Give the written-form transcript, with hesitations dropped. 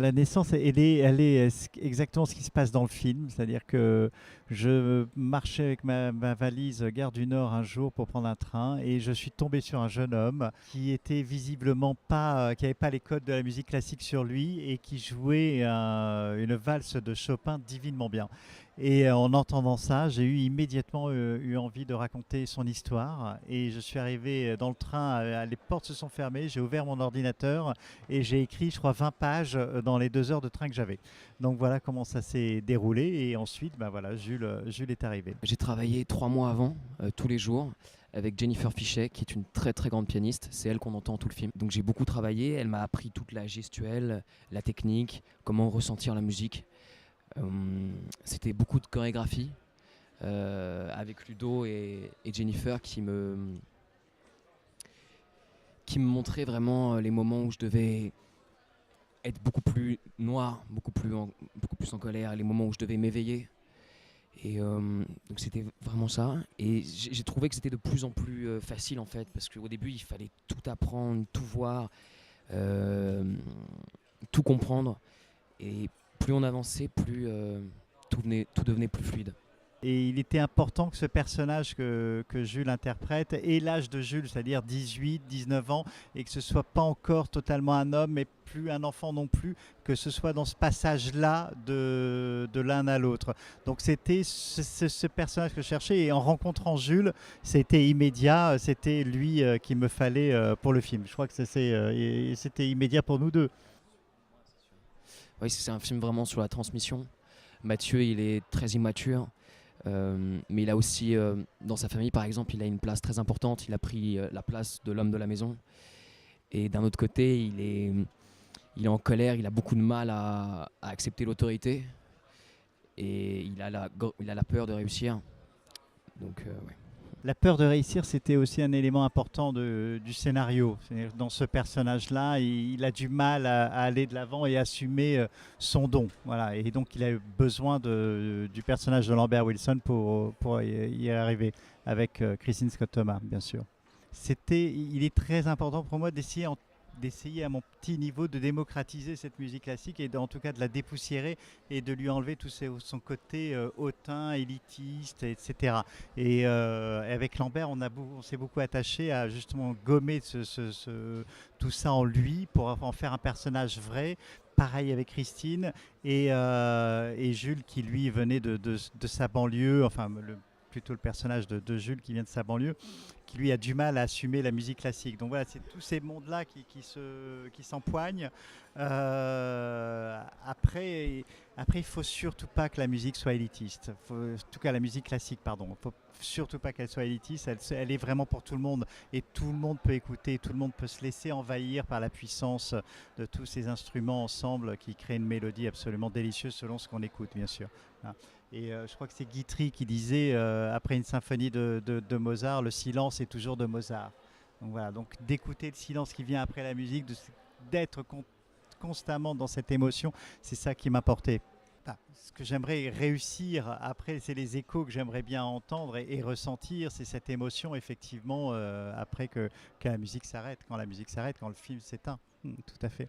La naissance, elle est exactement ce qui se passe dans le film. C'est-à-dire que je marchais avec ma valise gare du Nord un jour pour prendre un train et je suis tombé sur un jeune homme qui était visiblement pas, qui n'avait pas les codes de la musique classique sur lui et qui jouait une valse de Chopin divinement bien. Et en entendant ça, j'ai eu immédiatement eu envie de raconter son histoire. Et je suis arrivé dans le train, les portes se sont fermées, j'ai ouvert mon ordinateur et j'ai écrit, je crois, 20 pages dans les 2 heures de train que j'avais. Donc voilà comment ça s'est déroulé. Et ensuite, bah voilà, Jules est arrivé. J'ai travaillé 3 mois avant, tous les jours, avec Jennifer Fichet, qui est une très très grande pianiste. C'est elle qu'on entend tout le film. Donc j'ai beaucoup travaillé. Elle m'a appris toute la gestuelle, la technique, comment ressentir la musique. Euh, C'était beaucoup de chorégraphie avec Ludo et Jennifer qui me montraient vraiment les moments où je devais être beaucoup plus noir, beaucoup plus en colère, les moments où je devais m'éveiller. Et donc c'était vraiment ça. Et j'ai trouvé que c'était de plus en plus facile en fait, parce qu'au début il fallait tout apprendre, tout voir, euh, tout comprendre. Et plus on avançait, plus tout devenait plus fluide. Et il était important que ce personnage que Jules interprète ait l'âge de Jules, c'est-à-dire 18, 19 ans, et que ce soit pas encore totalement un homme, mais plus un enfant non plus, que ce soit dans ce passage-là de l'un à l'autre. Donc c'était ce personnage que je cherchais, et en rencontrant Jules, c'était immédiat, c'était lui qu'il me fallait pour le film. Je crois que c'était immédiat pour nous deux. Oui, c'est un film vraiment sur la transmission. Mathieu, il est très immature, mais il a aussi, dans sa famille par exemple, il a une place très importante. Il a pris la place de l'homme de la maison. Et d'un autre côté, il est en colère, il a beaucoup de mal à accepter l'autorité. Et il a la peur de réussir. Donc, ouais. La peur de réussir, c'était aussi un élément important du scénario. C'est-à-dire, dans ce personnage-là, il a du mal à aller de l'avant et assumer son don. Voilà. Et donc, il a eu besoin du personnage de Lambert Wilson pour y arriver, avec Christine Scott Thomas, bien sûr. Il est très important pour moi d'essayer à mon petit niveau de démocratiser cette musique classique et en tout cas de la dépoussiérer et de lui enlever son côté hautain, élitiste, etc. Et avec Lambert, on s'est beaucoup attaché à justement gommer tout ça en lui pour en faire un personnage vrai. Pareil avec Christine et Jules qui lui venait de sa banlieue, enfin plutôt le personnage de Jules qui vient de sa banlieue, qui lui a du mal à assumer la musique classique. Donc voilà, c'est tous ces mondes-là qui s'empoignent. Après, il faut surtout pas que la musique soit élitiste. En tout cas, la musique classique, pardon. Il faut surtout pas qu'elle soit élitiste. Elle est vraiment pour tout le monde. Et tout le monde peut écouter, tout le monde peut se laisser envahir par la puissance de tous ces instruments ensemble qui créent une mélodie absolument délicieuse selon ce qu'on écoute, bien sûr. Voilà. Et je crois que c'est Guitry qui disait, après une symphonie de Mozart, le silence est toujours de Mozart. Donc voilà, donc d'écouter le silence qui vient après la musique, d'être constamment dans cette émotion, c'est ça qui m'a porté. Enfin, ce que j'aimerais réussir après, c'est les échos que j'aimerais bien entendre et ressentir, c'est cette émotion effectivement après que la musique s'arrête, quand la musique s'arrête, quand le film s'éteint. Tout à fait.